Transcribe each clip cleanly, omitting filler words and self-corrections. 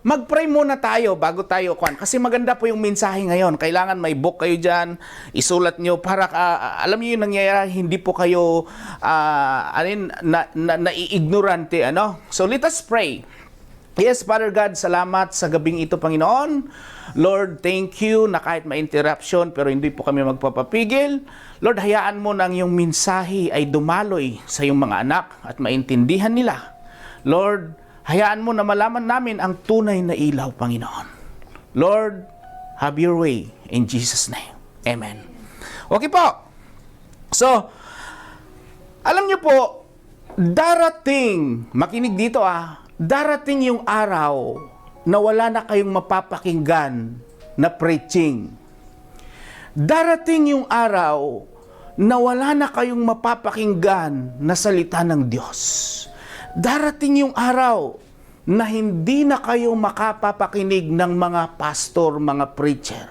Mag-pray muna tayo bago tayo kuan kasi maganda po yung mensahe ngayon. Kailangan may book kayo diyan, isulat niyo para alam niyo yung nangyayari, hindi po kayo naiignorante ano. So let us pray. Yes, Father God, salamat sa gabing ito, Panginoon. Lord, thank you na kahit may interruption pero hindi po kami magpapapigil. Lord, hayaan mo nang yung mensahe ay dumaloy sa iyong mga anak at maintindihan nila. Lord, hayaan mo na malaman namin ang tunay na ilaw, Panginoon. Lord, have your way in Jesus' name. Amen. Okay po. So, alam niyo po, darating, makinig dito darating yung araw na wala na kayong mapapakinggan na preaching. Darating yung araw na wala na kayong mapapakinggan na salita ng Diyos. Darating yung araw na hindi na kayo makapapakinig ng mga pastor, mga preacher.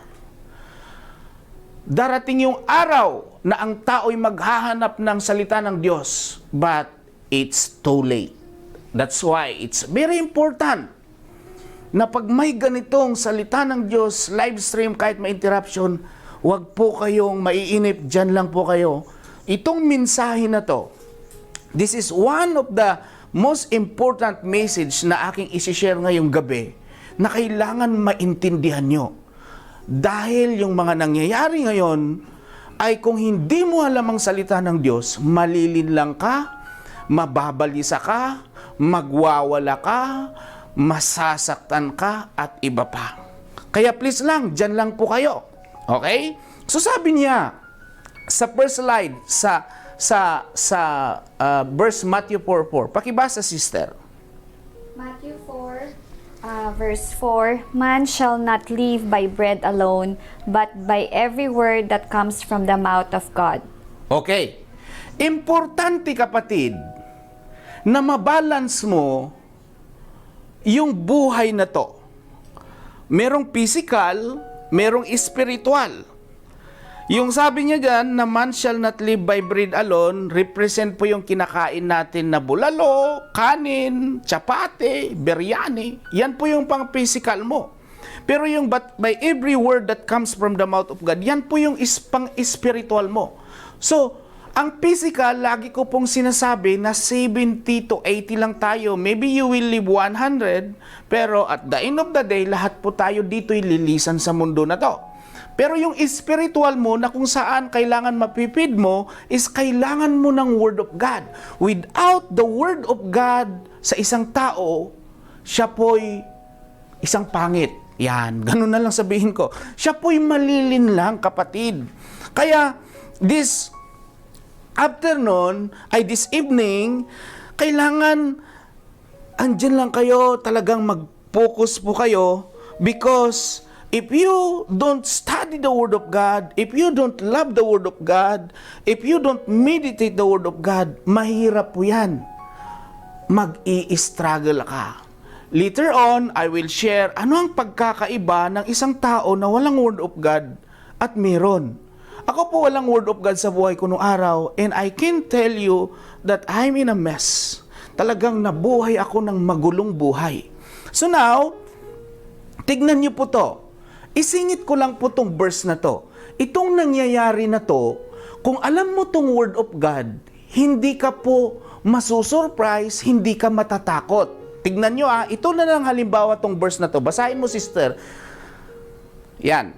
Darating yung araw na ang tao'y maghahanap ng salita ng Diyos, but it's too late. That's why it's very important na pag may ganitong salita ng Diyos, live stream kahit may interruption, wag po kayong maiinip, dyan lang po kayo. Itong mensahe na to, this is one of the most important message na aking isi-share ngayong gabi na kailangan maintindihan nyo. Dahil yung mga nangyayari ngayon ay kung hindi mo alam ang salita ng Diyos, malilinlang ka, mababalisa ka, magwawala ka, masasaktan ka, at iba pa. Kaya please lang, dyan lang po kayo. Okay? So sabi niya, sa first slide, sa verse Matthew 4:4. Pakibasa, sister. Matthew 4, verse 4, Man shall not live by bread alone, but by every word that comes from the mouth of God. Okay. Importante, kapatid, na mabalance mo yung buhay na to. Merong physical, merong spiritual. Yung sabi niya dyan, na man shall not live by bread alone, represent po yung kinakain natin na bulalo, kanin, chapate, biryani. Yan po yung pang physical mo. Pero yung but by every word that comes from the mouth of God, yan po yung pang spiritual mo. So, ang physical, lagi ko pong sinasabi na 70 to 80 lang tayo. Maybe you will live 100, pero at the end of the day, lahat po tayo dito'y lilisan sa mundo na to. Pero yung spiritual mo na kung saan kailangan mapipid mo is kailangan mo ng Word of God. Without the Word of God sa isang tao, siya po'y isang pangit. Yan, ganun na lang sabihin ko. Siya po'y malilinlang, kapatid. Kaya this afternoon, this evening, kailangan andyan lang kayo, talagang mag-focus po kayo, because if you don't study the Word of God, if you don't love the Word of God, if you don't meditate the Word of God, mahirap po yan. Mag-i-struggle ka. Later on, I will share ano ang pagkakaiba ng isang tao na walang Word of God at meron. Ako po walang Word of God sa buhay ko noong araw, and I can tell you that I'm in a mess. Talagang nabuhay ako ng magulong buhay. So now, tignan niyo po to. Isingit ko lang po tong verse na to. Itong nangyayari na to, kung alam mo tong Word of God, hindi ka po masusurprise, hindi ka matatakot. Tignan niyo ito na lang halimbawa tong verse na to. Basahin mo, sister. Yan.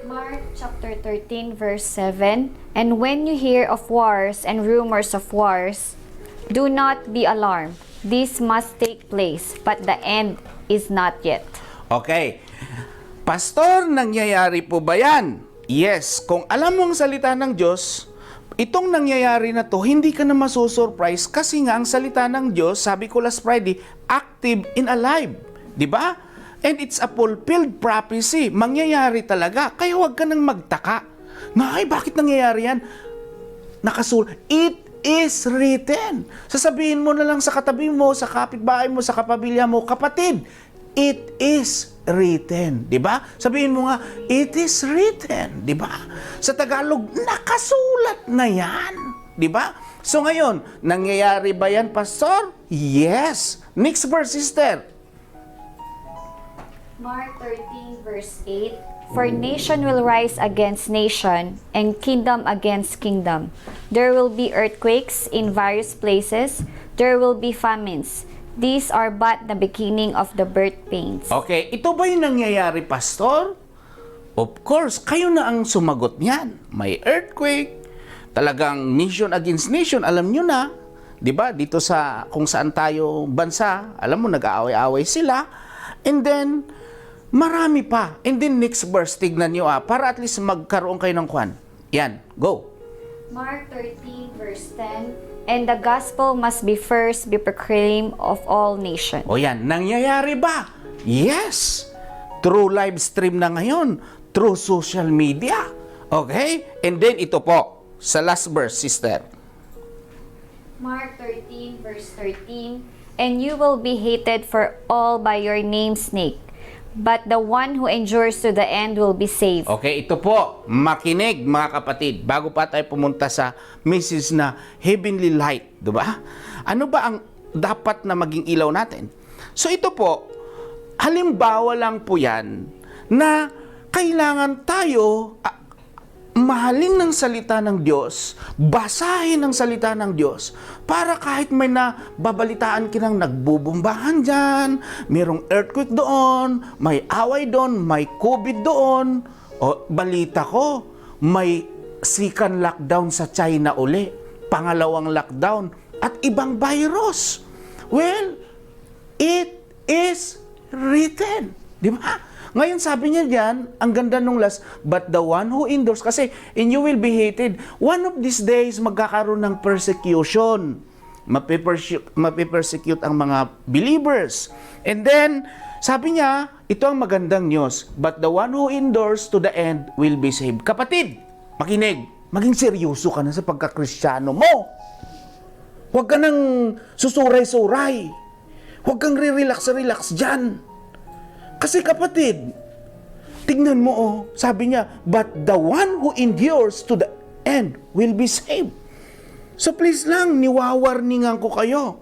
Mark chapter 13, verse 7, And when you hear of wars and rumors of wars, do not be alarmed. This must take place, but the end is not yet. Okay. Pastor, nangyayari po ba yan? Yes. Kung alam mo ang salita ng Diyos, itong nangyayari na to, hindi ka na masusurprise kasi nga ang salita ng Diyos, sabi ko last Friday, active and alive. Diba? And it's a fulfilled prophecy. Mangyayari talaga. Kaya huwag ka nang magtaka. Ay, bakit nangyayari yan? It is written. Sasabihin mo na lang sa katabi mo, sa kapitbahay mo, sa kapamilya mo, kapatid, it is written. Diba? Sabihin mo nga, it is written. Diba? Sa Tagalog, nakasulat na yan. Diba? So ngayon, nangyayari ba yan, Pastor? Yes. Next verse, sister. Mark 13 verse 8. For nation will rise against nation, and kingdom against kingdom. There will be earthquakes in various places. There will be famines. These are but the beginning of the birth pains. Okay, ito ba yung nangyayari, Pastor? Of course, kayo na ang sumagot niyan. May earthquake, talagang nation against nation, alam nyo na. 'Di ba? Dito sa kung saan tayo bansa, alam mo, nag-aaway-aaway sila. And then, marami pa. And then next verse, tignan nyo para at least magkaroon kayo ng kwan. Yan, go. Mark 13 verse 10. And the gospel must be first be proclaimed of all nations. O yan, nangyayari ba? Yes! Through live stream na ngayon. Through social media. Okay? And then ito po, sa last verse, sister. Mark 13 verse 13. And you will be hated for all by your name's sake. But the one who endures to the end will be saved. Okay, ito po, makinig mga kapatid, bago pa tayo pumunta sa message na heavenly light, di ba? Ano ba ang dapat na maging ilaw natin? So ito po, halimbawa lang po yan na kailangan tayo mahalin ng salita ng Diyos, basahin ng salita ng Diyos, para kahit may nababalitaan kinang nagbubumbahan dyan, mayroong earthquake doon, may away doon, may COVID doon, o balita ko, may second lockdown sa China uli, pangalawang lockdown, at ibang virus. Well, it is written. Di ba? Ngayon sabi niya diyan, ang ganda nung last, but the one who endures, kasi and you will be hated. One of these days, magkakaroon ng persecution. Mapipersecute ang mga believers. And then, sabi niya, ito ang magandang news, but the one who endures to the end will be saved. Kapatid, makinig, maging seryoso ka na sa pagkakristyano mo. Huwag ka nang susuray-suray. Huwag kang re-relax-relax dyan. Kasi kapatid, tingnan mo sabi niya, but the one who endures to the end will be saved. So please lang, niwawarningan ko kayo.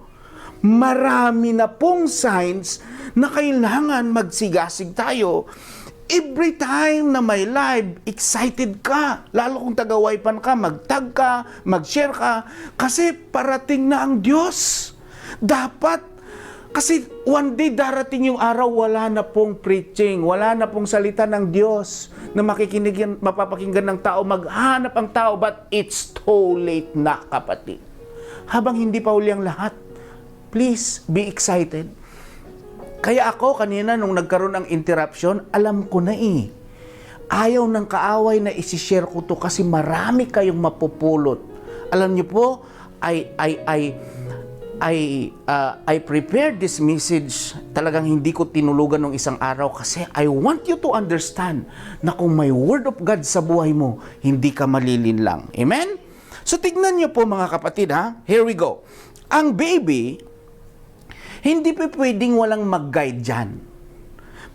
Marami na pong signs na kailangan magsigasig tayo. Every time na may live, excited ka. Lalo kung taga-wipan ka, mag-tag ka, mag-share ka. Kasi parating na ang Diyos. Dapat kasi one day darating yung araw, wala na pong preaching, wala na pong salita ng Diyos na mapapakinggan ng tao, maghanap ang tao, but it's too late na, kapatid. Habang hindi pa uli ang lahat, please be excited. Kaya ako kanina nung nagkaroon ng interruption, alam ko na ayaw ng kaaway na isishare ko to kasi marami kayong mapupulot. Alam niyo po, I prepared this message, talagang hindi ko tinulugan ng isang araw kasi I want you to understand na kung may Word of God sa buhay mo, hindi ka malilinlang. Amen? So tignan niyo po mga kapatid ha, here we go. Ang baby, hindi pa pwedeng walang mag-guide dyan.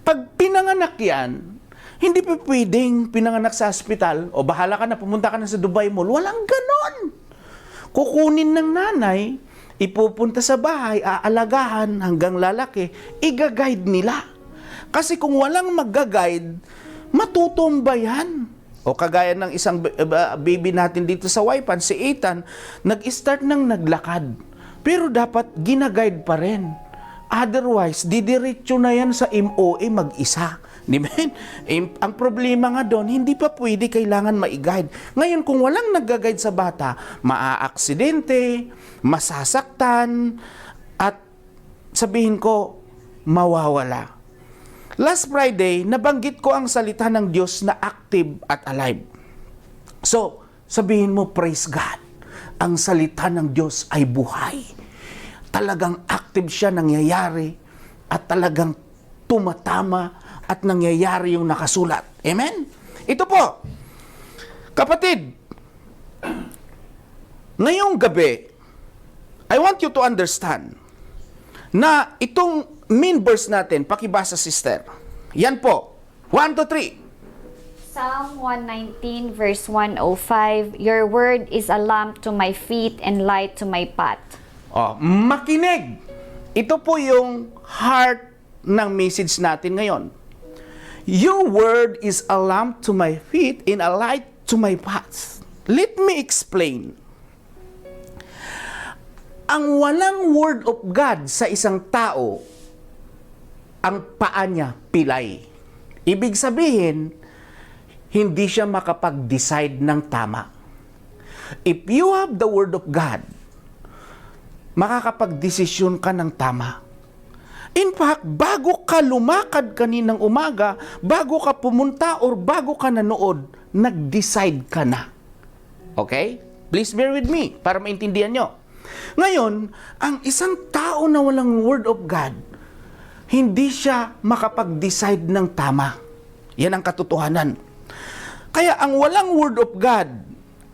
Pag pinanganak yan, hindi pa pwedeng pinanganak sa hospital, o bahala ka na, pumunta ka na sa Dubai Mall, walang ganon. Kukunin ng nanay, ipupunta sa bahay, aalagahan hanggang lalaki, i-guide nila. Kasi kung walang mag-guide, matutumba yan. O kagaya ng isang baby natin dito sa Waipan, si Ethan, nag-start ng naglakad. Pero dapat gina-guide pa rin. Otherwise, didiretso na yan sa MOA mag-isa. Ang problema nga doon, hindi pa pwede, kailangan ma-guide. Ngayon, kung walang nag-guide sa bata, maa-aksidente, masasaktan, at sabihin ko, mawawala. Last Friday, nabanggit ko ang salita ng Diyos na active at alive. So, sabihin mo, praise God. Ang salita ng Diyos ay buhay. Talagang active siya, nangyayari, at talagang tumatama, at nangyayari yung nakasulat. Amen? Ito po, kapatid, ngayong gabi, I want you to understand na itong main verse natin, pakibasa sister. Yan po, 1, 2, 3. Psalm 119 verse 105, Your word is a lamp to my feet and light to my path. Makinig. Ito po yung heart ng message natin ngayon. Your word is a lamp to my feet and a light to my path. Let me explain. Ang walang word of God sa isang tao, ang paa niya pilay. Ibig sabihin, hindi siya makapag-decide ng tama. If you have the word of God, makakapag-desisyon ka ng tama. In fact, bago ka lumakad kaninang umaga, bago ka pumunta or bago ka nanood, nag-decide ka na. Okay? Please bear with me para maintindihan nyo. Ngayon, ang isang tao na walang word of God, hindi siya makapag-decide ng tama. Yan ang katotohanan. Kaya ang walang word of God,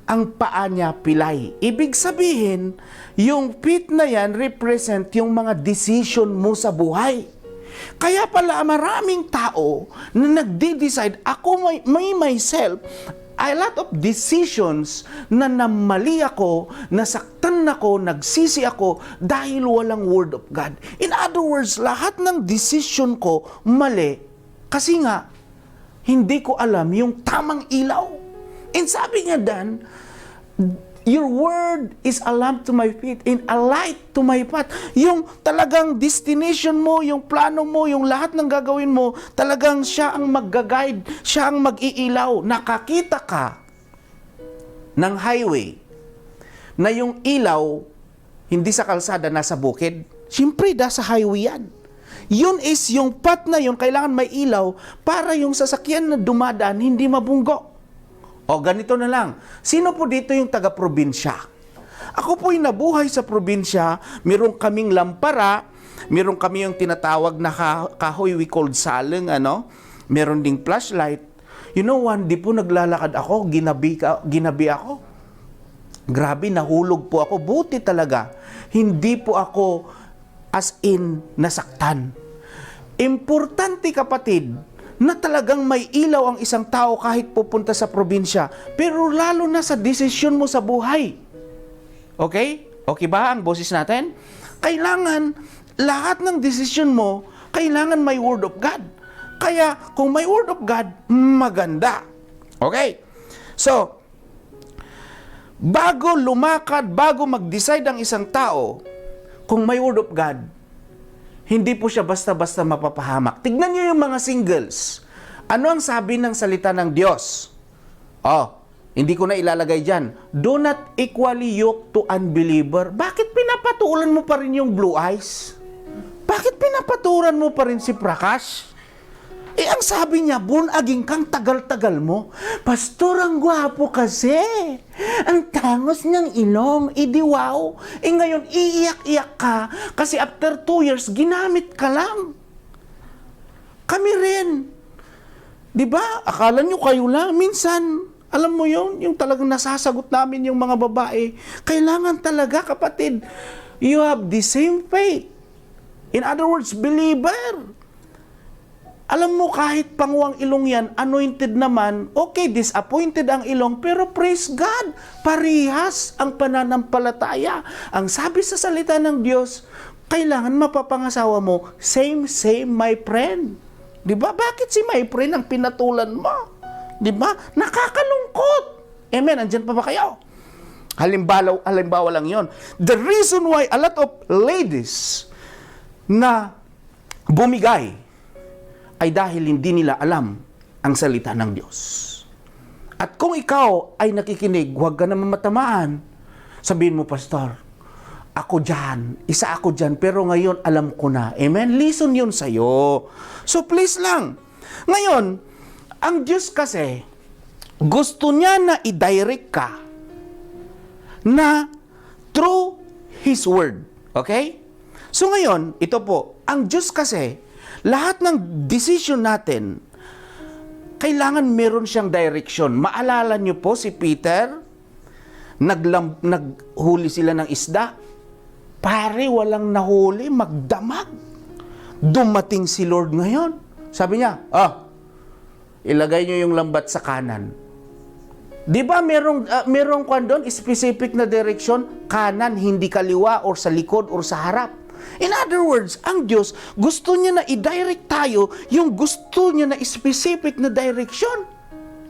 ang paa niya pilay. Ibig sabihin, yung feet na yan represent yung mga decision mo sa buhay. Kaya pala maraming tao na nagde-decide, ako may myself, a lot of decisions na namali ako, nasaktan ako, nagsisi ako dahil walang word of God. In other words, lahat ng decision ko mali kasi nga hindi ko alam yung tamang ilaw. And sabi niya dan, your word is a lamp to my feet and a light to my path. Yung talagang destination mo, yung plano mo, yung lahat ng gagawin mo, talagang siya ang mag-guide, siya ang mag-iilaw. Nakakita ka ng highway na yung ilaw hindi sa kalsada, nasa bukid. Siyempre, nasa highway yan. Yun is yung path na yun, kailangan may ilaw para yung sasakyan na dumadaan hindi mabunggo. O ganito na lang, sino po dito yung taga-probinsya? Ako po'y nabuhay sa probinsya, meron kaming lampara, meron kami yung tinatawag na kahoy, we called saling, meron ding flashlight. You know, one day po naglalakad ako, ginabi ako. Grabe, nahulog po ako, buti talaga. Hindi po ako as in nasaktan. Importante kapatid, na talagang may ilaw ang isang tao kahit pupunta sa probinsya. Pero lalo na sa desisyon mo sa buhay. Okay? Okay ba ang boses natin? Kailangan, lahat ng desisyon mo, kailangan may word of God. Kaya, kung may word of God, maganda. Okay? So, bago lumakad, bago mag-decide ang isang tao, kung may word of God, hindi po siya basta-basta mapapahamak. Tignan niyo yung mga singles. Ano ang sabi ng salita ng Diyos? Hindi ko na ilalagay dyan. Do not equally yoke to unbeliever. Bakit pinapatulan mo pa rin yung blue eyes? Bakit pinapaturan mo pa rin si Prakash? Ang sabi niya, born again kang tagal-tagal mo. Pastor, ang gwapo kasi. Ang tangos ng ilong. Di wow. Ngayon, iiyak-iyak ka kasi after 2 years, ginamit ka lang. Kami rin. Diba? Akala nyo kayo lang. Minsan, alam mo yun, yung talagang nasasagot namin yung mga babae. Kailangan talaga, kapatid, you have the same faith. In other words, believer. Alam mo, kahit panguang ilong yan, anointed naman, okay, disappointed ang ilong, pero praise God, parihas ang pananampalataya. Ang sabi sa salita ng Diyos, kailangan mapapangasawa mo, same, my friend. Diba? Bakit si my friend ang pinatulan mo? Diba? Nakakalungkot. Amen, andyan pa ba kayo? Halimbawa lang yon. The reason why a lot of ladies na bumigay ay dahil hindi nila alam ang salita ng Diyos. At kung ikaw ay nakikinig, huwag ka naman matamaan. Sabihin mo, Pastor, ako dyan, isa ako dyan, pero ngayon alam ko na. Amen? Listen yun sa'yo. So please lang. Ngayon, ang Diyos kasi, gusto niya na i-direct ka na through His Word. Okay? So ngayon, ito po, ang Diyos kasi, lahat ng decision natin, kailangan meron siyang direction. Maalala niyo po si Peter, naghuli sila ng isda. Pare, walang nahuli, magdamag. Dumating si Lord ngayon. Sabi niya, ilagay niyo yung lambat sa kanan. Di ba merong kwan doon, specific na direction, kanan, hindi kaliwa, or sa likod, or sa harap. In other words, ang Diyos, gusto niya na i-direct tayo yung gusto niya na specific na direction.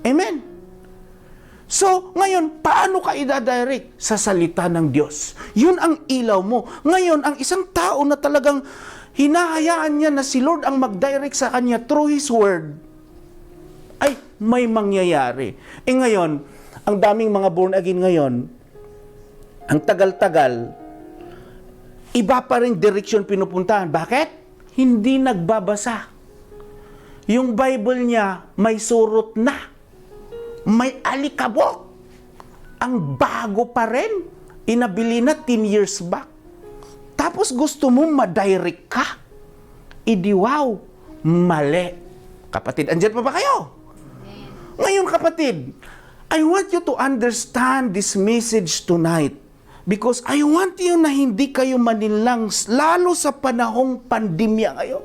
Amen? So, ngayon, paano ka i-direct? Sa salita ng Diyos. Yun ang ilaw mo. Ngayon, ang isang tao na talagang hinahayaan niya na si Lord ang mag-direct sa kanya through His Word, ay may mangyayari. Ngayon, ang daming mga born again ngayon, ang tagal-tagal, iba pa rin direksyon pinupuntahan. Bakit? Hindi nagbabasa. Yung Bible niya, may surot na. May alikabok. Ang bago pa rin. Inabili na 10 years back. Tapos gusto mo ma-direct ka. Wow, mali. Kapatid, andyan pa ba kayo? Ngayon kapatid, I want you to understand this message tonight. Because I want you na hindi kayo manilang, lalo sa panahong pandemya ngayon.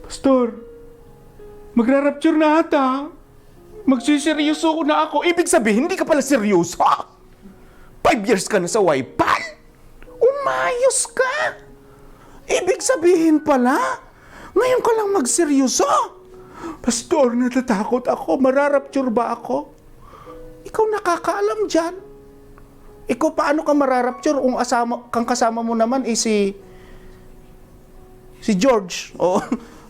Pastor, magra-rapture na ata. Magsiseryoso ko na ako. Ibig sabihin, hindi ka pala seryoso. 5 years ka na sa Wi-Fi. Umayos ka. Ibig sabihin pala, ngayon ka lang magseryoso. Pastor, natatakot ako. Mararapture ba ako? Ikaw nakakaalam dyan. Ikaw, paano ka mararapture kung kang kasama mo naman si George? Oh.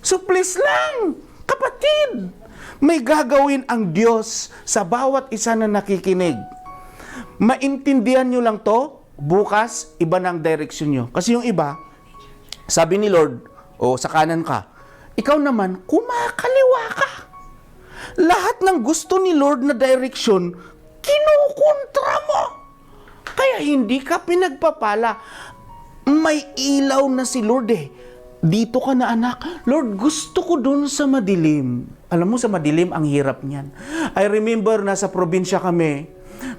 So please lang, kapatid, may gagawin ang Diyos sa bawat isa na nakikinig. Maintindihan nyo lang to, bukas, iba ng direction nyo. Kasi yung iba, sabi ni Lord, sa kanan ka, ikaw naman, kumakaliwa ka. Lahat ng gusto ni Lord na direction, kinukontra mo. Kaya hindi ka pinagpapala. May ilaw na si Lord eh. Dito ka na anak. Lord, gusto ko dun sa madilim. Alam mo, sa madilim, ang hirap niyan. I remember, nasa probinsya kami,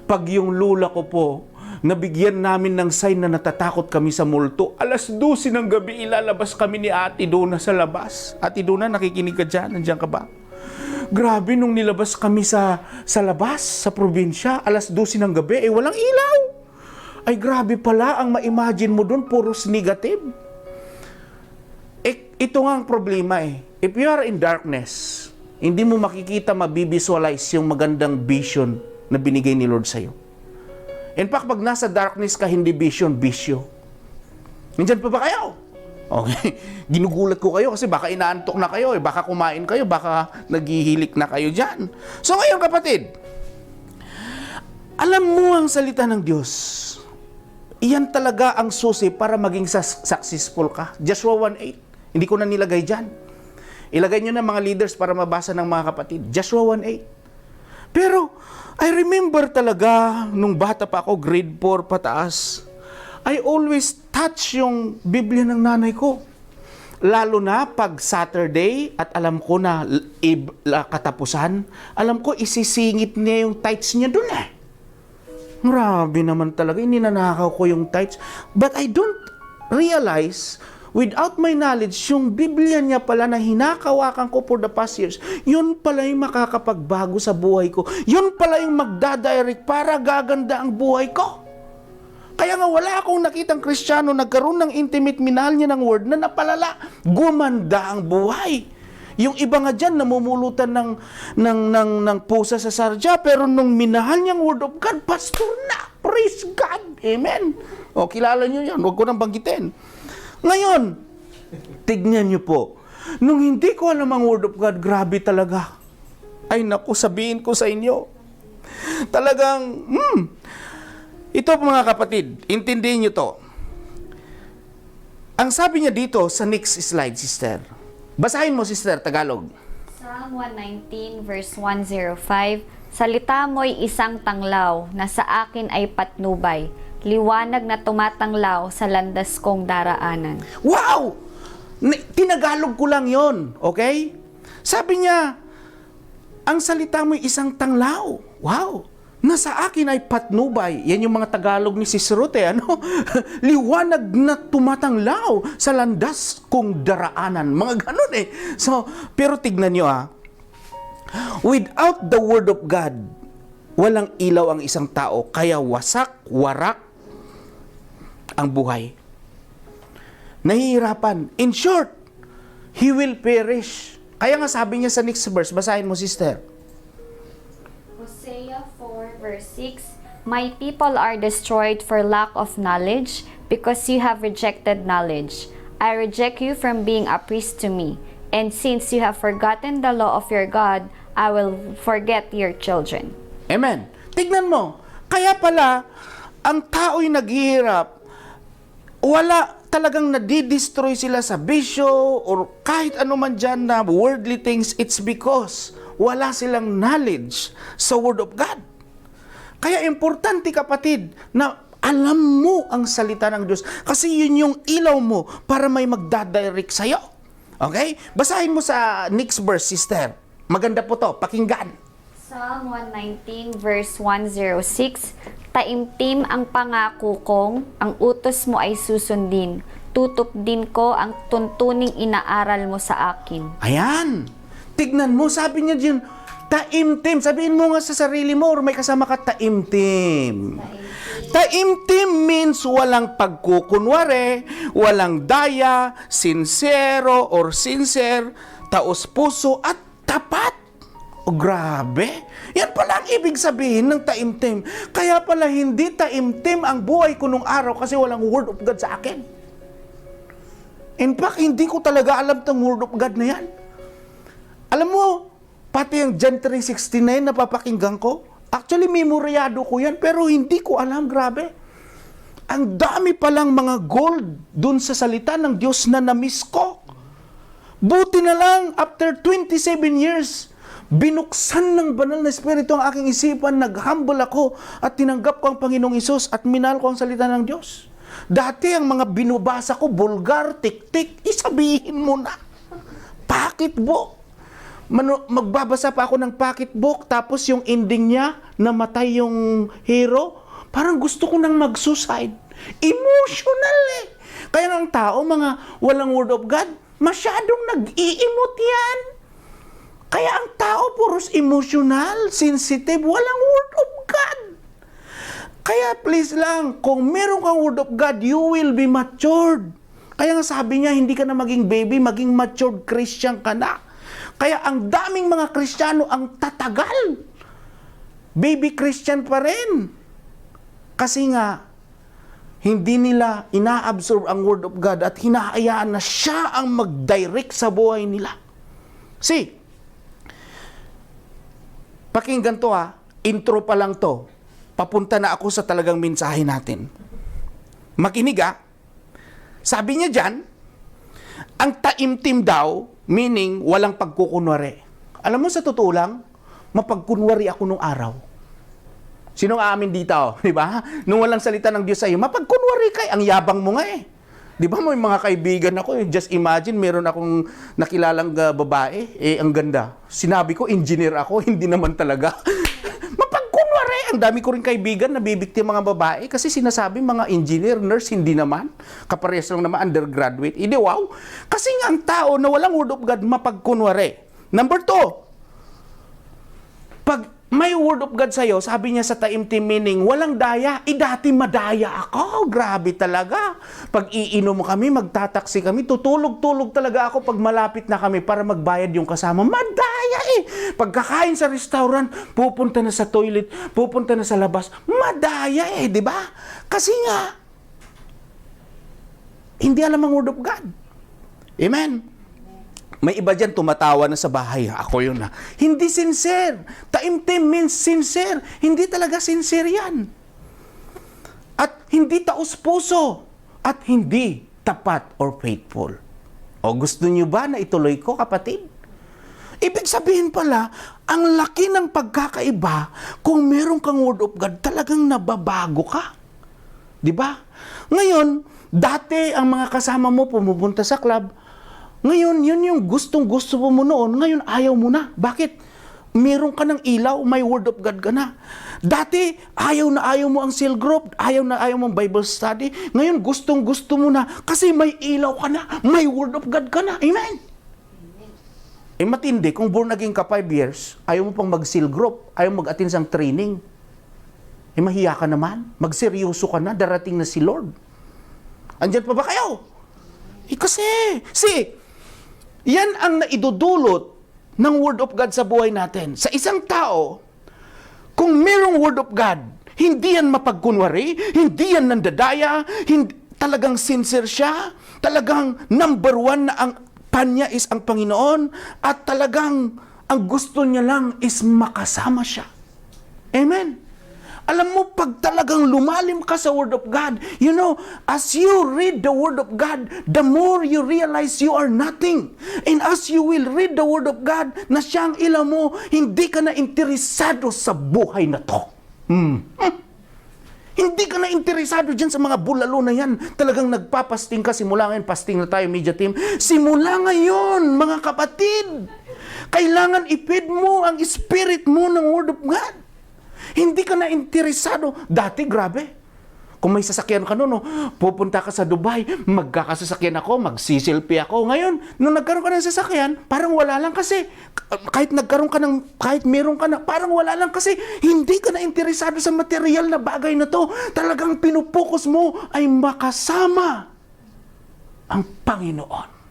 pag yung lula ko po, nabigyan namin ng sign na natatakot kami sa multo. 12:00 ng gabi, ilalabas kami ni Ate Dona sa labas. Ate Dona, nakikinig ka dyan? Nandiyan ka ba? Grabe, nung nilabas kami sa labas, sa probinsya, 12:00 ng gabi, walang ilaw. Ay, grabe pala, ang ma-imagine mo doon, puros negative. Ito nga ang problema eh. If you are in darkness, hindi mo makikita, mabivisualize yung magandang vision na binigay ni Lord sa'yo. In fact, pag nasa darkness ka, hindi vision, bisyo. Nandyan pa ba kayo? Okay. Ginugulat ko kayo kasi baka inaantok na kayo, baka kumain kayo, baka naghihilik na kayo dyan. So ngayon kapatid, alam mo ang salita ng Diyos. Iyan talaga ang susi para maging successful ka. Joshua 1:8. Hindi ko na nilagay dyan. Ilagay nyo na mga leaders para mabasa ng mga kapatid. Joshua 1:8. Pero, I remember talaga, nung bata pa ako, grade 4 pataas, I always touch yung Biblia ng nanay ko. Lalo na pag Saturday, at alam ko na katapusan, alam ko isisingit niya yung tithes niya dun eh. Grabe naman talaga, ininanakaw ko yung tithes. But I don't realize, without my knowledge, yung Biblia niya pala na hinakawakan ko for the past years, yun pala yung makakapagbago sa buhay ko. Yun pala yung magdadirect para gaganda ang buhay ko. Kaya nga wala akong nakitang Kristiyano nagkaroon ng intimate minahal niya ng word na napalala. Gumanda ang buhay. Yung iba nga dyan, namumulutan ng pusa sa sarja, pero nung minahal niyang word of God, pastor na. Praise God. Amen. O, kilala niyo yan. Huwag ko nang banggitin. Ngayon, tignan niyo po. Nung hindi ko alam ang word of God, grabe talaga. Ay naku, sabihin ko sa inyo. Talagang, ito mga kapatid, intindihin niyo to. Ang sabi niya dito sa next slide, sister. Basahin mo, sister, Tagalog. Psalm 119 verse 105, Salita mo'y isang tanglaw na sa akin ay patnubay, liwanag na tumatanglaw sa landas kong daraanan. Wow! Tinagalog ko lang yon, okay? Sabi niya, ang salita mo'y isang tanglaw. Wow! Na sa akin ay patnubay. Yan yung mga Tagalog ni Sis Ruth, ano? Liwanag na tumatanglaw sa landas kong daraanan. Mga ganun eh. So, pero tignan nyo without the Word of God, walang ilaw ang isang tao. Kaya wasak, warak ang buhay. nahihirapan. In short, he will perish. Kaya nga sabi niya sa next verse, basahin mo, sister. Hosea 4 verse 6, My people are destroyed for lack of knowledge, because you have rejected knowledge. I reject you from being a priest to me, and since you have forgotten the law of your God, I will forget your children. Amen. Tignan mo, kaya pala, ang tao'y naghihirap, wala talagang nadidestroy sila sa bisyo or kahit ano man dyan na worldly things, it's because wala silang knowledge sa Word of God. Kaya importante, kapatid, na alam mo ang salita ng Diyos. Kasi yun yung ilaw mo para may magdadirect sa'yo. Okay? Basahin mo sa next verse, sister. Maganda po to, pakinggan. Psalm 119 verse 106, Taimtim ang pangako kong, ang utos mo ay susundin. Tutupdin ko ang tuntuning inaaral mo sa akin. Ayan. Tignan mo, sabi niya dyan, taimtim. Sabihin mo nga sa sarili mo or may kasama ka, taimtim. Taimtim means walang pagkukunwari, walang daya, sincero or sincere, taos puso at tapat. O grabe. Yan pala ang ibig sabihin ng taimtim. Kaya pala hindi taimtim ang buhay ko nung araw kasi walang Word of God sa akin. In fact, hindi ko talaga alam tong Word of God na yan. Alam mo, pati yung John 3:16 na napapakinggan ko, actually memoryado ko yan, pero hindi ko alam, grabe. Ang dami palang mga gold dun sa salita ng Diyos na na-miss ko. Buti na lang, after 27 years, binuksan ng banal na Espiritu ang aking isipan, nag-humble ako at tinanggap ko ang Panginoong Hesus at minahal ko ang salita ng Diyos. Dati ang mga binubasa ko, bulgar, tik-tik, isabihin mo na. Pocketbook. Magbabasa pa ako ng pocketbook, tapos yung ending niya, namatay yung hero, parang gusto ko nang mag-suicide. Emotional eh. Kaya ang tao, mga walang Word of God, masyadong nag-i-emote yan. Kaya ang tao, puros emotional, sensitive, walang Word of God. Kaya please lang, kung meron kang Word of God, you will be matured. Kaya nga sabi niya, hindi ka na maging baby, maging matured Christian ka na. Kaya ang daming mga Kristiyano ang tatagal. Baby Christian pa rin. Kasi nga, hindi nila ina-absorb ang Word of God at hinahayaan na siya ang mag-direct sa buhay nila. See, pakinggan to ha, intro pa lang to. Papunta na ako sa talagang mensahe natin. Makinig ha. Sabi niya dyan, ang taimtim daw, meaning walang pagkukunwari. Alam mo, sa totoo lang, mapagkunwari ako nung araw. Sinong aamin dito? Di ba? Nung walang salita ng Diyos sa'yo, mapagkunwari kay, ang yabang mo nga eh. Di ba, may mga kaibigan ako, just imagine, meron akong nakilalang babae, ang ganda. Sinabi ko, engineer ako, hindi naman talaga. Mapagkunwari, ang dami ko rin kaibigan na bibiktima mga babae kasi sinasabi mga engineer, nurse, hindi naman. Kaparehas lang naman, undergraduate. Hindi, wow. Kasi nga ang tao na walang Word of God, mapagkunwari. Number 2, pag may Word of God sa'yo, sabi niya sa taimtim meaning, walang daya. Dati madaya ako. Grabe talaga. Pag iinom kami, magtataksi kami, tutulog-tulog talaga ako pag malapit na kami para magbayad yung kasama. Madaya eh. Pagkakain sa restaurant, pupunta na sa toilet, pupunta na sa labas. Madaya eh, di ba? Kasi nga, hindi alam ang Word of God. Amen. May iba dyan tumatawa na sa bahay. Ako yun na. Hindi sincere. Taimtim means sincere. Hindi talaga sincere yan. At hindi taos puso. At hindi tapat or faithful. O gusto nyo ba na ituloy ko, kapatid? Ibig sabihin pala, ang laki ng pagkakaiba kung meron kang Word of God, talagang nababago ka. Di ba? Ngayon, dati ang mga kasama mo pumupunta sa club, ngayon, yun yung gustong-gusto mo noon, ngayon ayaw mo na. Bakit? Meron ka ng ilaw, may Word of God ka na. Dati, ayaw na ayaw mo ang cell group, ayaw na ayaw mo ang Bible study. Ngayon, gustong-gusto mo na kasi may ilaw ka na, may Word of God ka na. Amen? Eh matindi, kung born again ka 5 years, ayaw mo pang mag-cell group, ayaw mag-attend sang training. Eh mahiya ka naman, magseryoso ka na, darating na si Lord. Andyan pa ba kayo? Kasi, see, yan ang naidudulot ng Word of God sa buhay natin. Sa isang tao, kung merong Word of God, hindi yan mapagkunwari, hindi yan nandadaya, talagang sincere siya, talagang number one na ang panya is ang Panginoon, at talagang ang gusto niya lang is makasama siya. Amen. Alam mo, pag talagang lumalim ka sa Word of God, you know, as you read the Word of God, the more you realize you are nothing. And as you will read the Word of God, na siyang ilaw mo, hindi ka na interesado sa buhay na to. Hindi ka na interesado dyan sa mga bulalo na yan. Talagang nagpapasting ka. Simula ngayon, pasting na tayo, media team. Simula ngayon, mga kapatid. Kailangan i-feed mo ang spirit mo ng Word of God. Hindi ka na interesado. Dati, grabe. Kung may sasakyan ka noon, pupunta ka sa Dubai, magkakasasakyan ako, magsisilpi ako. Ngayon, nung nagkaroon ka ng sasakyan, parang wala lang kasi. Kahit meron ka na, parang wala lang kasi. Hindi ka na interesado sa material na bagay na to. Talagang pinupokus mo ay makasama ang Panginoon.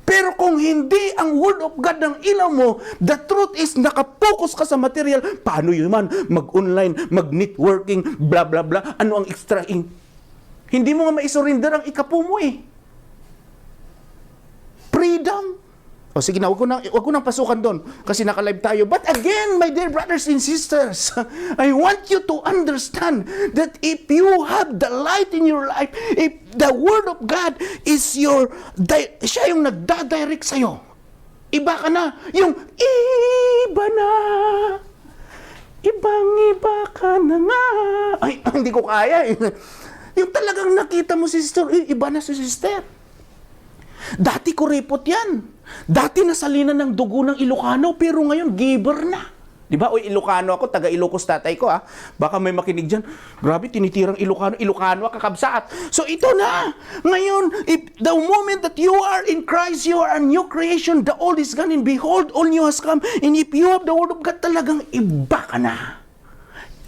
Pero kung hindi ang Word of God ang ilaw mo, the truth is nakapokus ka sa material. Paano yun man? Mag-online, mag-networking, blah blah blah. Ano ang extra? Hindi mo nga maisurrender ang ikapu mo eh. Freedom. O sige na, wag ko nang pasukan doon kasi naka-live tayo. But again, my dear brothers and sisters, I want you to understand that if you have the light in your life, if the Word of God is siya yung nagdadirect sa'yo, iba ka na. Yung iba na, ibang-iba ka na nga. Ay, hindi ko kaya eh. Yung talagang nakita mo si sister, iba na si sister. Dati kuripot yan. Dati nasalinan ng dugo ng Ilocano, pero ngayon giver na. Di ba? O Ilocano ako, taga Ilocos tatay ko Baka may makinig dyan. Grabe, tinitirang Ilocano kakabsat. So ito na. Ngayon, if the moment that you are in Christ, you are a new creation. The old is gone and behold, all new has come. And if you have the Word of God, talagang iba ka na.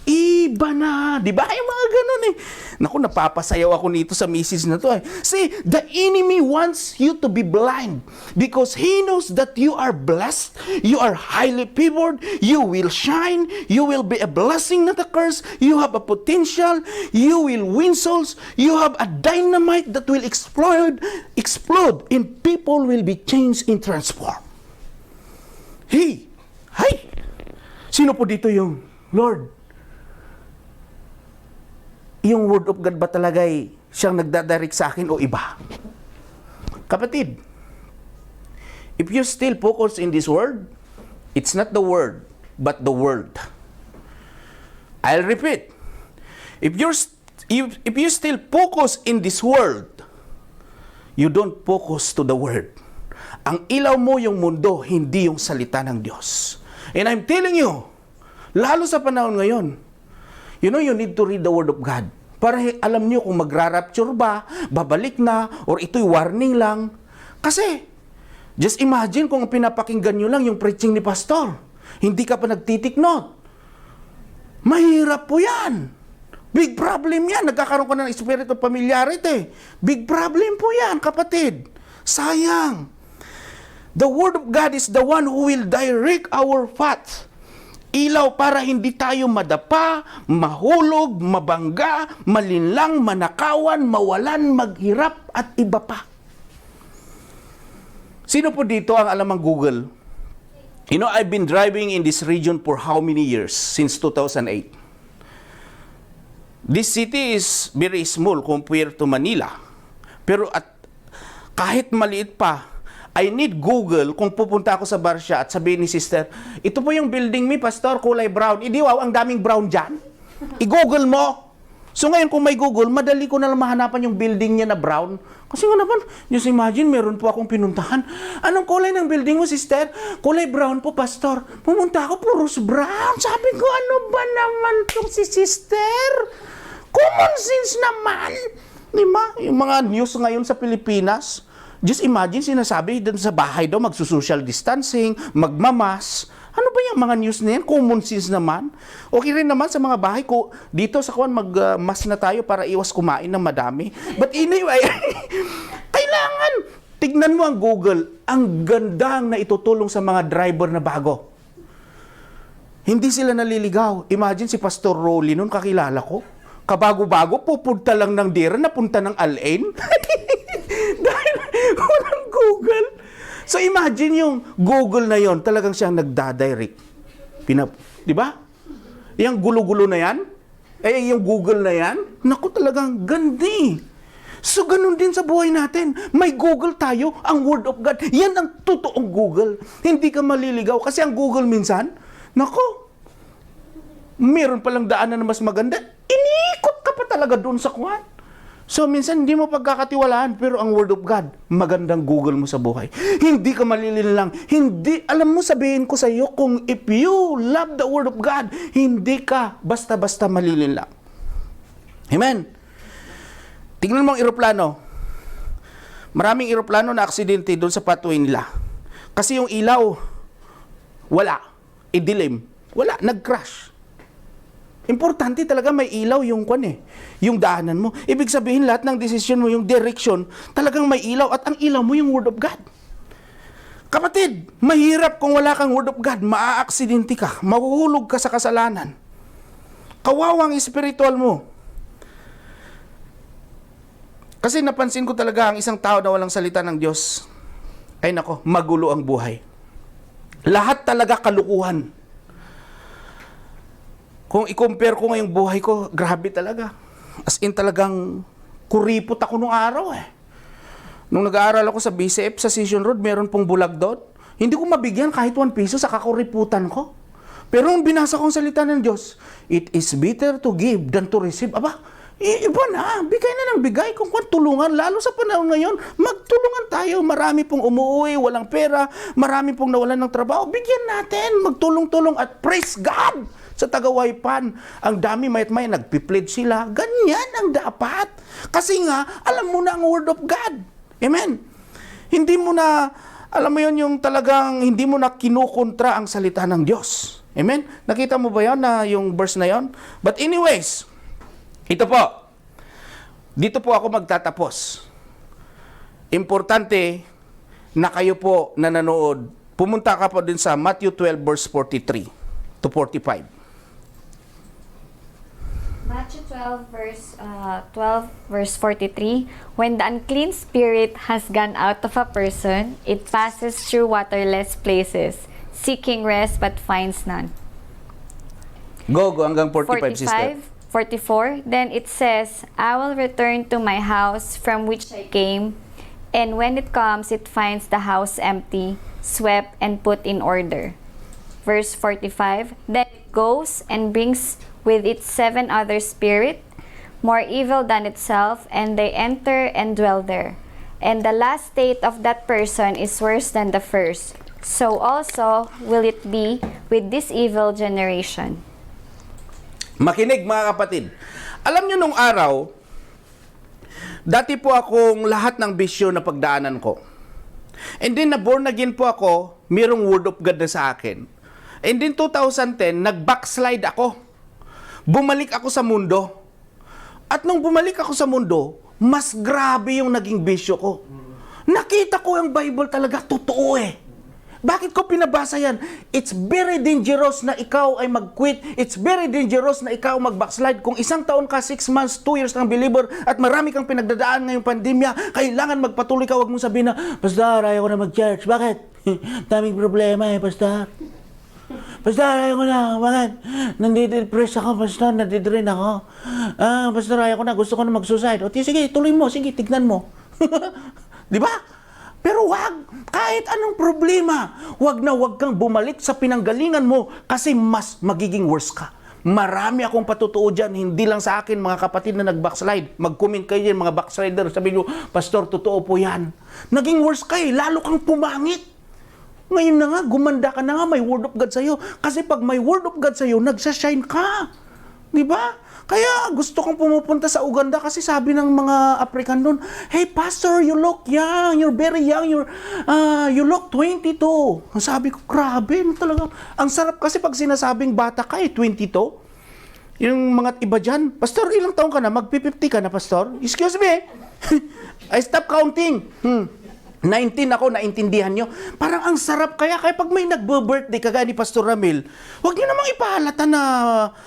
Iba na. Di ba? Yung mga ganun eh. Naku, napapasayaw ako nito sa message na to eh. See, the enemy wants you to be blind because he knows that you are blessed, you are highly favored, you will shine, you will be a blessing, not a curse, you have a potential, you will win souls, you have a dynamite that will explode, and people will be changed and transformed. Hey! Sino po dito yung Lord? Yung Word of God ba talaga siyang nagdadirect sa akin o iba? Kapatid, if you still focus in this word, it's not the word, but the word. I'll repeat. If you still focus in this word, you don't focus to the word. Ang ilaw mo yung mundo, hindi yung salita ng Diyos. And I'm telling you, lalo sa panahon ngayon, you know, you need to read the Word of God. Para alam niyo kung magra-rapture ba, babalik na, or ito'y warning lang. Kasi, just imagine kung pinapakinggan niyo lang yung preaching ni pastor. Hindi ka pa nagtitik note. Mahirap po yan. Big problem yan. Nagkakaroon ka ng spirit of familiarity. Big problem po yan, kapatid. Sayang. The Word of God is the one who will direct our path. Ilaw para hindi tayo madapa, mahulog, mabangga, malinlang, manakawan, mawalan, maghirap, at iba pa. Sino po dito ang alam ang Google? You know, I've been driving in this region for how many years? Since 2008. This city is very small compared to Manila. Pero kahit maliit pa, I need Google kung pupunta ako sa bar siya at sabihin ni sister, ito po yung building mi, pastor, kulay brown. Hindi, wow, ang daming brown dyan. I-Google mo. So ngayon kung may Google, madali ko na lang mahanapan yung building niya na brown. Kasi nga naman, just imagine, meron po akong pinuntahan. Anong kulay ng building mo, sister? Kulay brown po, pastor. Pumunta ako, puros brown. Sabi ko, ano ba naman itong si sister? Common sense naman. Di ba? Yung mga news ngayon sa Pilipinas, just imagine, sinasabi dun sa bahay daw, magsusocial distancing, magmamas. Ano ba yung mga news na yan? Common sense naman. Okay rin naman sa mga bahay ko, dito sa kuwan, magmas na tayo para iwas kumain ng madami. But anyway, kailangan. Tignan mo ang Google. Ang gandang na itutulong sa mga driver na bago. Hindi sila naliligaw. Imagine si Pastor Rolly noon, kakilala ko. Kabago-bago, pupunta lang ng Dira, napunta ng Al-Ain. Dahil walang Google. So imagine yung Google na yon, talagang siyang nagdadirect. Di ba? Yung gulo-gulo na yan, yung Google na yan, naku talagang gandi. So, ganun din sa buhay natin. May Google tayo, ang Word of God. Yan ang totoong Google. Hindi ka maliligaw. Kasi ang Google minsan, nako, meron palang daanan na mas maganda. Iniikot ka pa talaga doon sa kuwan. So, minsan hindi mo pagkakatiwalaan, pero ang Word of God, magandang Google mo sa buhay. Hindi ka malililang. Hindi, alam mo, sabihin ko sa iyo, kung if you love the Word of God, hindi ka basta-basta malililang. Amen? Tingnan mo ang eroplano. Maraming eroplano na aksidente doon sa pathway nila. Kasi yung ilaw, wala. Idilim. Wala. Nag-crash. Importante talaga may ilaw yung yung daanan mo. Ibig sabihin lahat ng desisyon mo, yung direction, talagang may ilaw. At ang ilaw mo yung Word of God. Kapatid, mahirap kung wala kang Word of God. Maa-aksidente ka. Mahuhulog ka sa kasalanan. Kawawang spiritual mo. Kasi napansin ko talaga ang isang tao na walang salita ng Diyos, ay nako, magulo ang buhay. Lahat talaga kalukuhan. Kung i-compare ko ngayong buhay ko, grabe talaga. As in talagang kuripot ako nung araw Nung nag-aaral ako sa BCF, sa Session Road, meron pong bulag doon. Hindi ko mabigyan kahit 1 piso sa kakuriputan ko. Pero nung binasa ko ang salita ng Diyos, it is better to give than to receive. Aba, iba na, bigay na ng bigay. Kung tulungan, lalo sa panahon ngayon, magtulungan tayo. Marami pong umuwi, walang pera, marami pong nawalan ng trabaho. Bigyan natin, magtulong-tulong at praise God sa Tagawaypan. Ang dami mayat-may, nagpiplead sila. Ganyan ang dapat. Kasi nga, alam mo na ang Word of God. Amen. Hindi mo na, alam mo yun, yung talagang hindi mo na kinukontra ang salita ng Diyos. Amen. Nakita mo ba yun na yung verse na yun? But anyways, ito po, dito po ako magtatapos. Importante na kayo po na nanood, pumunta ka po din sa Matthew 12 verse 43 to 45. Matthew 12 verse 43, when the unclean spirit has gone out of a person, it passes through waterless places, seeking rest but finds none. Go hanggang 45, sister. 44, then it says, I will return to my house from which I came, and when it comes, it finds the house empty, swept, and put in order. Verse 45, then it goes and brings with it 7 other spirits, more evil than itself, and they enter and dwell there. And the last state of that person is worse than the first. So also will it be with this evil generation. Makinig mga kapatid. Alam nyo nung araw, dati po akong lahat ng bisyo na pagdaanan ko. And then na born again po ako, mayroong Word of God na sa akin. And then 2010, nag-backslide ako. Bumalik ako sa mundo. At nung bumalik ako sa mundo, mas grabe yung naging bisyo ko. Nakita ko ang Bible talaga, totoo Bakit ko pinabasa yan? It's very dangerous na ikaw ay mag-quit. It's very dangerous na ikaw mag-backslide. Kung 1 taon ka, 6 months, 2 years kang believer, at marami kang pinagdadaan ngayong pandemya, kailangan magpatuloy ka. Huwag mong sabihin na, Pastor, ayaw ko na mag-church. Bakit? Daming problema Pastor. Pastor, ayaw ko na. Bakit? Nandide-depress ako, Pastor. Nadidrain ako. Pastor, ayaw ko na. Gusto ko na mag-suicide. O, sige, tuloy mo. Sige, tignan mo. Di ba? Pero wag, kahit anong problema, wag kang bumalik sa pinanggalingan mo kasi mas magiging worse ka. Marami akong patutuo dyan, hindi lang sa akin, mga kapatid na nag-backslide. Mag-comment kayo dyan, mga backslider. Sabi nyo, Pastor, totoo po yan. Naging worse ka lalo kang pumangit. Ngayon na nga, gumanda ka na nga, may Word of God sa'yo. Kasi pag may Word of God sa'yo, nagsashine ka. Di ba? Kaya gusto kong pumupunta sa Uganda kasi sabi ng mga African doon, hey Pastor, you look young, you're very young, you look 22. Sabi ko, grabe, talaga. Ang sarap kasi pag sinasabing bata ka 22. Yung mga iba dyan, Pastor, ilang taon ka na? Mag-50 ka na, Pastor? Excuse me. I stop counting. 19 ako, naintindihan nyo. Parang ang sarap kaya pag may nagbo-birthday kagaya ni Pastor Ramil, huwag nyo namang ipahalata na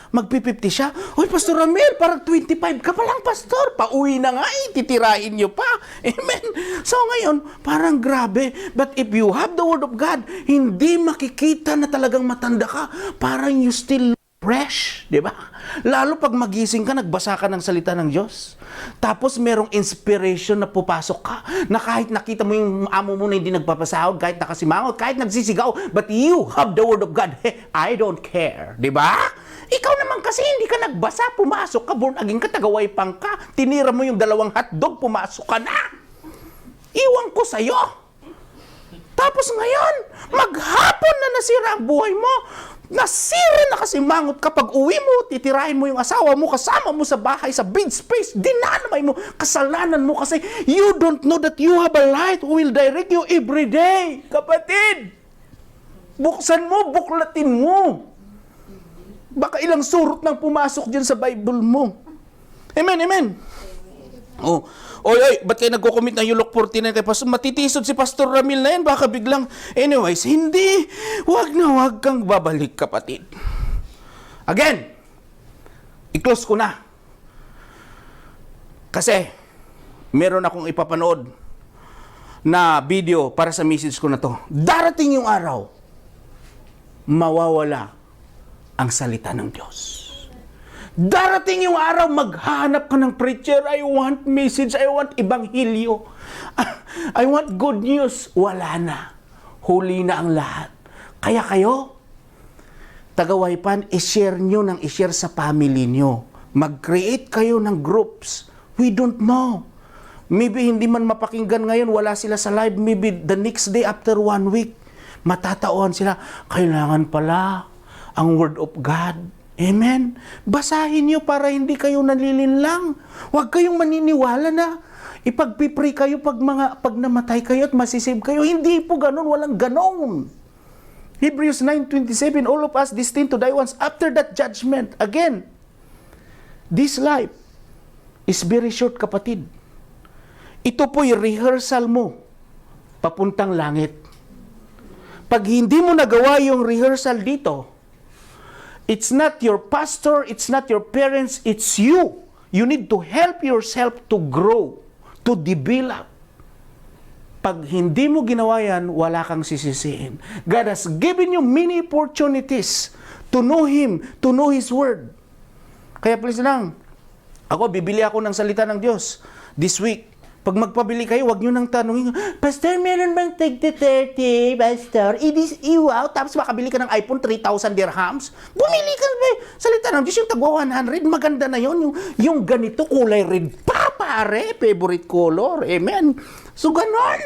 mag-50 siya. Uy, Pastor Ramil, parang 25 ka pa lang, Pastor. Pauwi na nga, titirahin nyo pa. Amen. So ngayon, parang grabe. But if you have the Word of God, hindi makikita na talagang matanda ka. Parang you still fresh, di ba? Lalo pag magising ka, nagbasa ka ng salita ng Diyos. Tapos merong inspiration na pupasok ka, na kahit nakita mo yung amo mo na hindi nagpapasahod, kahit nakasimangot, kahit nagsisigaw, but you have the Word of God. Hey, I don't care, di ba? Ikaw naman kasi hindi ka nagbasa, pumasok ka, born again ka, tagaway pang ka, tinira mo yung 2 hotdog, pumasok ka na. Iwan ko sa'yo. Tapos ngayon, maghapon na nasira ang buhay mo. Nasira na kasi mangot kapag uwi mo, titirahin mo yung asawa mo, kasama mo sa bahay, sa bed space, dinanamay mo, kasalanan mo kasi you don't know that you have a light who will direct you every day. Kapatid, buksan mo, buklatin mo. Baka ilang surot nang pumasok dyan sa Bible mo. Amen, amen. Oh, oy, ba't kayo nagko-commit ng Yulok 49 kay Pastor? Matitisod si Pastor Ramil na yan, baka biglang, anyways, hindi, wag kang babalik, kapatid. Again, i-close ko na. Kasi, meron akong ipapanood na video para sa message ko na to. Darating yung araw, mawawala ang salita ng Diyos. Darating yung araw, maghahanap ka ng preacher. I want message. I want ebanghelyo. I want good news. Wala na. Huli na ang lahat. Kaya kayo, taga-Waipan, i-share nyo ng i-share sa family nyo. Mag-create kayo ng groups. We don't know. Maybe hindi man mapakinggan ngayon, wala sila sa live. Maybe the next day after 1 week, matatauhan sila. Kailangan pala ang Word of God. Amen? Basahin nyo para hindi kayo nalilinlang. Huwag kayong maniniwala na ipagpipray kayo pag namatay kayo at masisave kayo. Hindi po ganun, walang ganon. Hebrews 9:27, all of us destined to die once after that judgment. Again, this life is very short, kapatid. Ito po yung rehearsal mo papuntang langit. Pag hindi mo nagawa yung rehearsal dito, it's not your pastor, it's not your parents, it's you. You need to help yourself to grow, to develop. Pag hindi mo ginawa yan, wala kang sisisihin. God has given you many opportunities to know Him, to know His Word. Kaya please lang, ako, bibili ako ng salita ng Diyos this week. Pag magpabili kayo, wag nyo nang tanongin, Pastor, meron bang tig-30, Pastor? Wow, tapos makabili ka ng iPhone 3,000 dirhams? Bumili ka ba? Salita ng Diyos, yung tagwa 100, maganda na yun. Yung ganito, kulay red pa, pare. Favorite color. Amen. So, ganon.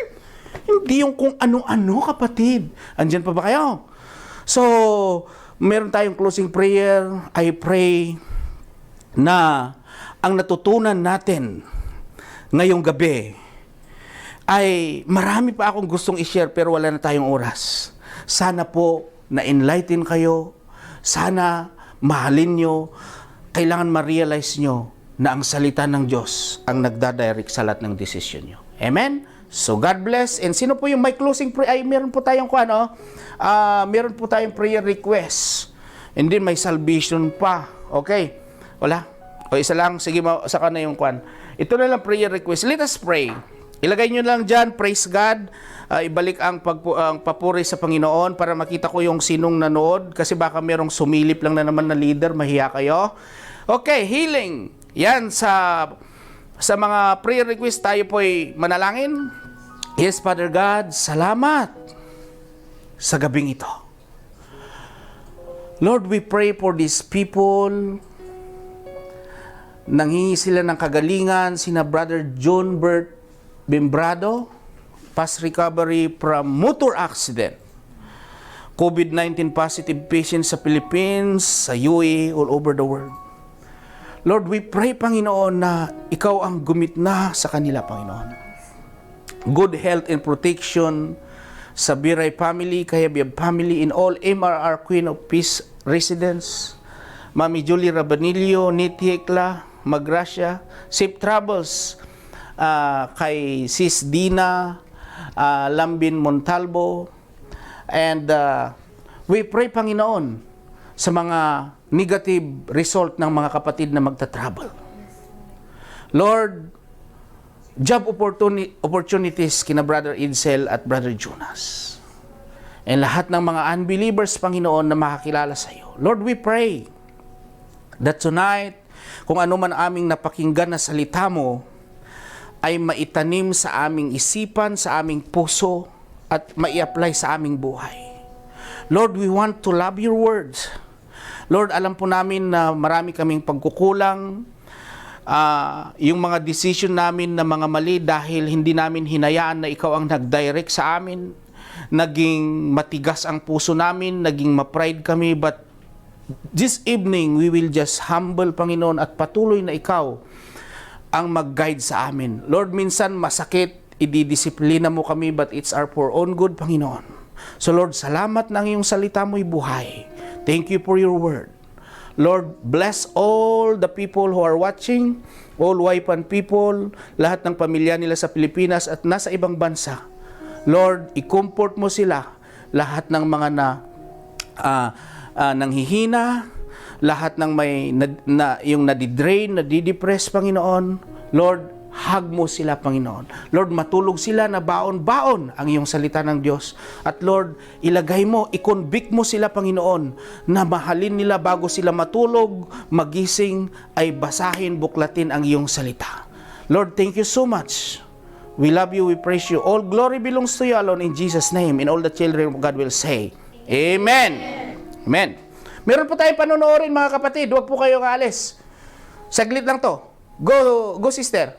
Hindi yung kung ano-ano, kapatid. Andyan pa ba kayo? So, meron tayong closing prayer. I pray na ang natutunan natin ngayong gabi ay marami pa akong gustong i-share pero wala na tayong oras. Sana po na-enlighten kayo. Sana mahalin nyo. Kailangan ma-realize nyo na ang salita ng Diyos ang nagdadirect sa lahat ng desisyon nyo. Amen? So God bless. And sino po yung may closing prayer? Ay, meron po tayong meron po tayong prayer request. And then may salvation pa. Okay? Wala? O isa lang. Sige, saka na yung kwan. Ito na lang prayer request. Let us pray. Ilagay nyo lang dyan, praise God. Ibalik ang papuri sa Panginoon para makita ko yung sinong nanood. Kasi baka merong sumilip lang na naman na leader, mahiya kayo. Okay, healing. Yan, sa mga prayer request tayo po'y manalangin. Yes, Father God, salamat sa gabing ito. Lord, we pray for these people. Nanghingi sila ng kagalingan, sina Brother John Bert Bimbrado, fast recovery from motor accident. COVID-19 positive patients sa Philippines, sa UAE, all over the world. Lord, we pray, Panginoon, na Ikaw ang gumitna sa kanila, Panginoon. Good health and protection sa Biray family, Kayabiyab family, in all MRR Queen of Peace residents. Mami Julie Rabanillo, Niti Hekla, Magracia, safe travels kay Sis Dina, Lambin Montalvo, and we pray, Panginoon, sa mga negative result ng mga kapatid na magta-travel. Lord, job opportunities kina Brother Edsel at Brother Jonas. And lahat ng mga unbelievers, Panginoon, na makakilala sa iyo. Lord, we pray that tonight, kung ano man aming napakinggan na salita mo, ay maitanim sa aming isipan, sa aming puso, at mai-apply sa aming buhay. Lord, we want to love your words. Lord, alam po namin na marami kaming pagkukulang, yung mga decision namin na mga mali dahil hindi namin hinayaan na ikaw ang nag-direct sa amin. Naging matigas ang puso namin, naging ma-pride kami, but this evening, we will just humble, Panginoon, at patuloy na ikaw ang mag-guide sa amin. Lord, minsan masakit, ididisiplina mo kami, but it's our for own good, Panginoon. So Lord, salamat na ang iyong salita mo'y buhay. Thank you for your word. Lord, bless all the people who are watching, all Waipan people, lahat ng pamilya nila sa Pilipinas at nasa ibang bansa. Lord, i-comfort mo sila, lahat ng mga nanghihina, lahat ng may yung nadidrain, nadidepress, Panginoon. Lord, hug mo sila, Panginoon. Lord, matulog sila na baon-baon ang iyong salita ng Diyos. At Lord, ilagay mo, i-convict mo sila, Panginoon, na mahalin nila bago sila matulog, magising, ay basahin, buklatin ang iyong salita. Lord, thank you so much. We love you, we praise you. All glory belongs to you alone in Jesus' name. And all the children of God will say, Amen. Amen. Meron po tayong panonoorin, mga kapatid. Huwag po kayong aalis. Saglit lang to. Go sister.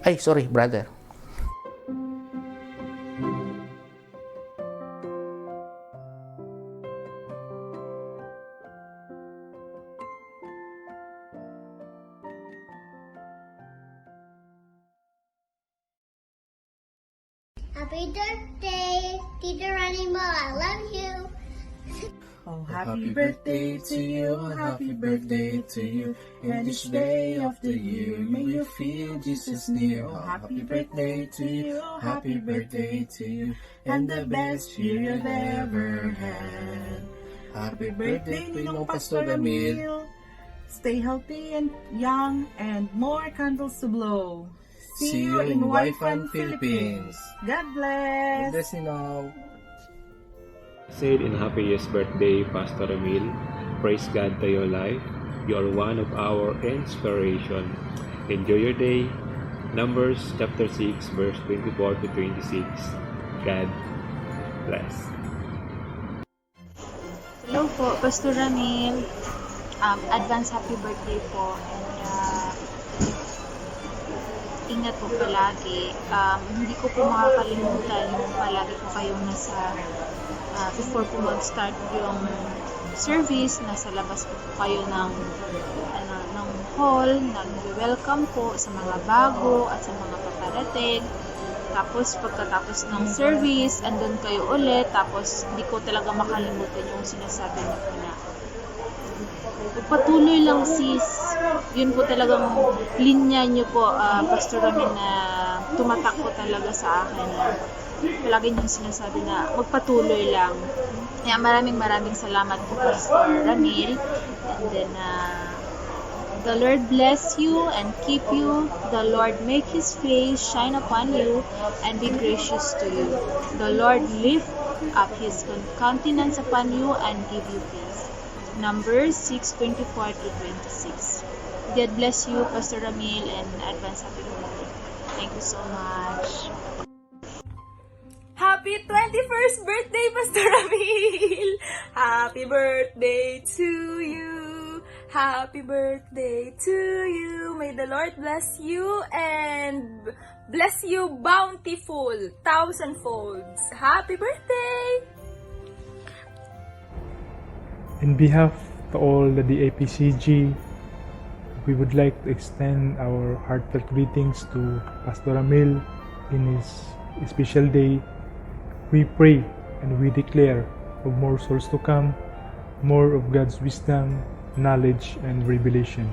Ay, sorry, brother. Happy birthday, Tita Ranimo. I love you. Oh, happy birthday to you, happy birthday to you. And each day of the year, may you feel Jesus near. Oh, happy birthday to you, happy birthday to you. And the best year you've ever had. Happy birthday, Ninong Pastor Ramil. Stay healthy and young and more candles to blow. See you in Waipan, Philippines. God bless. Bless you now. Said in happiest birthday, Pastor Emil. Praise God to your life. You are one of our inspiration. Enjoy your day. Numbers chapter 6, verse 24 to 26. God bless. Hello po, Pastor Ramil. Advance happy birthday po. And ingat po palagi. Hindi ko po makakalimutan yung palagi po kayong nasa before po mag-start yung service, nasa labas po kayo ng hall, nag-welcome po sa mga bago at sa mga paparating. Tapos pagkatapos ng service, andun kayo ulit. Tapos hindi ko talaga makalimutan yung sinasabi niyo po na patuloy lang sis. Yun po talagang linya niyo po, Pastor Ramil, na tumatak po talaga sa akin. Palagi niyong sinasabi na magpatuloy lang. Kaya maraming salamat po, Pastor Ramil. And then, the Lord bless you and keep you. The Lord make His face shine upon you and be gracious to you. The Lord lift up His countenance upon you and give you peace. Numbers 6:24 to 26. God bless you, Pastor Ramil, and advance happy birthday. Thank you so much. Happy 21st birthday, Pastor Ramil! Happy birthday to you! Happy birthday to you! May the Lord bless you and bless you bountiful, thousandfolds. Happy birthday! In behalf to all the DAPCG, we would like to extend our heartfelt greetings to Pastor Ramil in his special day. We pray and we declare of more souls to come, more of God's wisdom, knowledge, and revelation.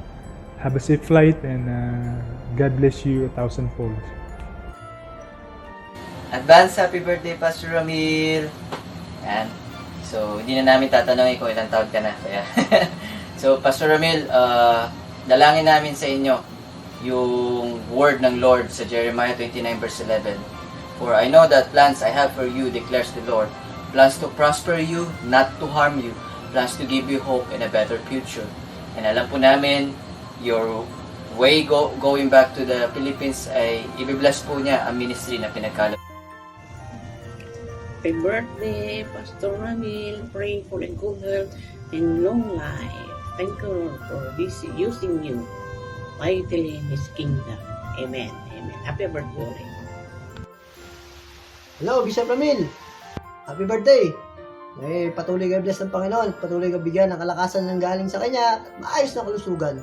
Have a safe flight, and God bless you 1,000-fold. Advance happy birthday, Pastor Ramil! Yan. So, hindi na namin tatanungin kung ilang taon ka na. Kaya. So, Pastor Ramil, dalangin namin sa inyo yung word ng Lord sa Jeremiah 29 verse 11. For I know that plans I have for you, declares the Lord. Plans to prosper you, not to harm you. Plans to give you hope and a better future. And alam po namin, your way going back to the Philippines ay i-bless po niya ang ministry na pinagkaloob. Happy birthday, Pastor Ramil. Pray for a good health and long life. Thank you, Lord, for using you mightily in His kingdom. Amen. Amen. Happy birthday. Hello, Bishop Ramil. Happy birthday. May patuloy ka bless ng Panginoon. Patuloy ka bigyan ng kalakasan ng galing sa Kanya at maayos na kalusugan.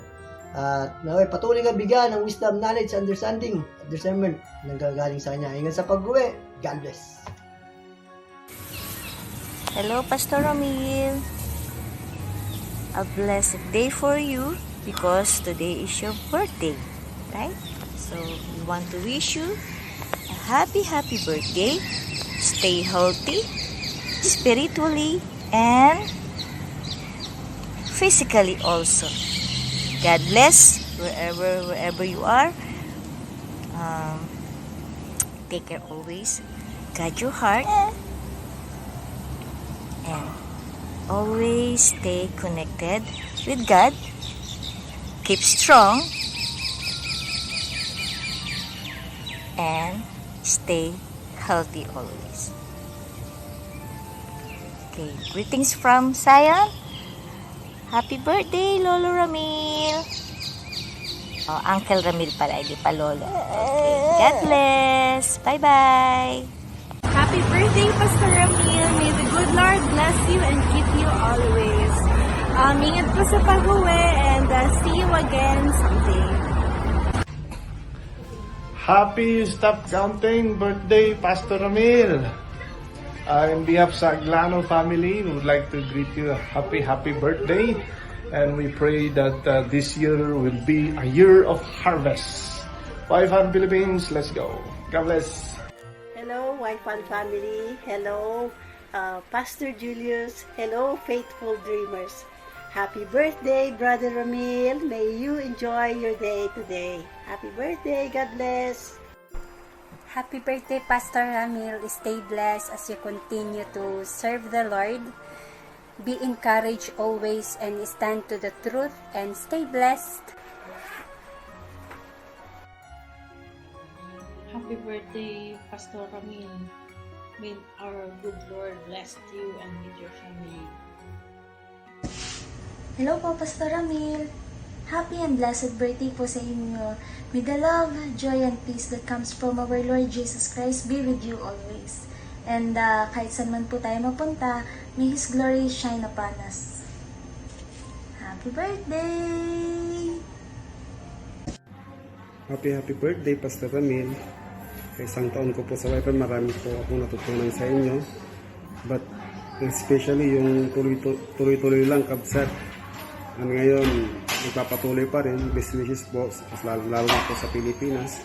At patuloy ka bigyan ng wisdom, knowledge, understanding, discernment na gagaling sa Kanya. Hanggang sa pag-uwi, God bless. Hello, Pastor Ramil. A blessed day for you because today is your birthday, right? So, we want to wish you a happy birthday. Stay healthy, spiritually, and physically also. God bless wherever you are. Take care always. Guard your heart. And always stay connected with God. Keep strong. And stay healthy always. Okay, greetings from Zion. Happy birthday, Lolo Ramil. Oh, Uncle Ramil pala, hindi pa Lolo. Okay, God bless. Bye-bye. Happy birthday, Pastor Ramil. May the good Lord bless you and keep you always. Ingat po sa pag-uwi and see you again someday. Happy Stop Counting birthday, Pastor Ramil. On behalf sa Aglano family, we would like to greet you a happy birthday. And we pray that this year will be a year of harvest. 500 Philippines, let's go. God bless. Hello, Wife and family. Hello, Pastor Julius. Hello, faithful dreamers. Happy birthday, Brother Ramil. May you enjoy your day today. Happy birthday. God bless. Happy birthday, Pastor Ramil. Stay blessed as you continue to serve the Lord. Be encouraged always and stand to the truth and stay blessed. Happy birthday, Pastor Ramil. May our good Lord bless you and with your family. Hello po, Pastor Ramil. Happy and blessed birthday po sa inyo. May the love, joy, and peace that comes from our Lord Jesus Christ be with you always. And kahit saan man po tayo mapunta, may His glory shine upon us. Happy birthday! Happy birthday, Pastor Ramil. Sa isang taon ko po sa wifi, marami po akong natutunan sa inyo. But especially yung tuloy-tuloy lang, kabsat. And ngayon, magpapatuloy pa rin. Best wishes po, lalo na po sa Pilipinas.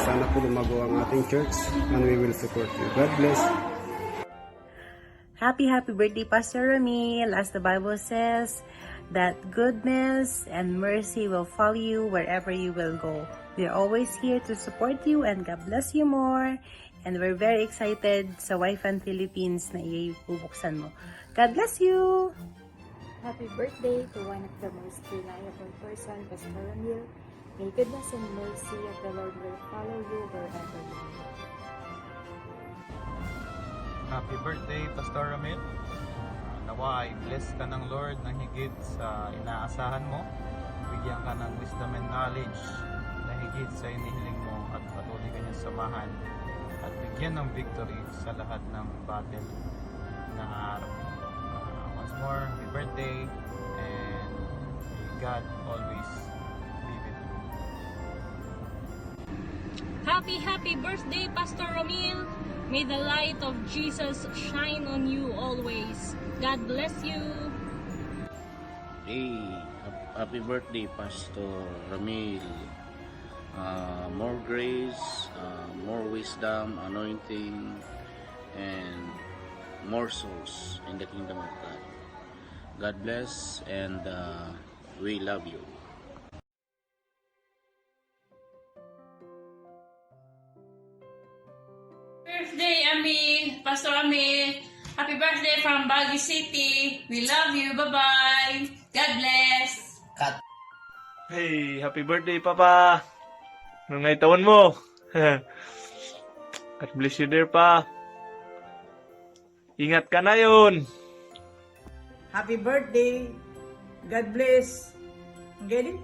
Sana po lumago ang ating church and we will support you. God bless. Happy birthday, Pastor Ramil. As the Bible says, that goodness and mercy will follow you wherever you will go. We're always here to support you and God bless you more. And we're very excited sa Wife and Philippines na ibubuksan mo. God bless you! Happy birthday to one of the most reliable person, Pastor Ramil. May goodness and mercy of the Lord will follow you wherever you go. Happy birthday, Pastor Ramil. Nawa ay bless ka ng Lord ng higit sa inaasahan mo. Bigyan ka ng wisdom and knowledge na higit sa inihiling mo at patuloy ka niyang samahan at bigyan ng victory sa lahat ng battle na harap. Once more, happy birthday and may God always be with you. Happy birthday, Pastor Ramil. May the light of Jesus shine on you always. God bless you. Hey, happy birthday, Pastor Ramil. More grace, more wisdom, anointing, and more souls in the kingdom of God. God bless, and we love you. Birthday, Ami, Pastor Ami. Happy birthday from Baguio City. We love you. Bye-bye. God bless. Hey, happy birthday, Papa! Nung ngay taon mo. God bless you dear, Pa. Ingat ka na yun. Happy birthday. God bless. Galing?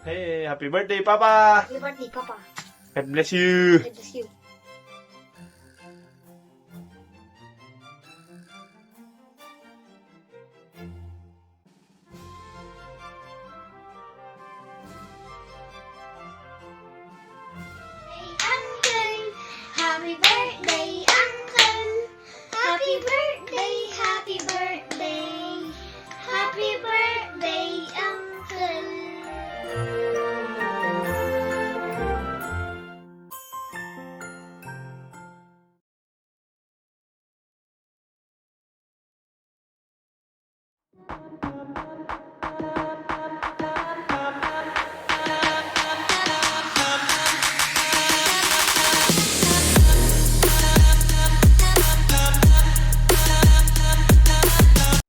Hey, happy birthday, Papa! Happy birthday, Papa. God bless you. God bless you. Uncle, happy birthday, Uncle. Happy birthday, happy birthday. Happy birthday, Uncle.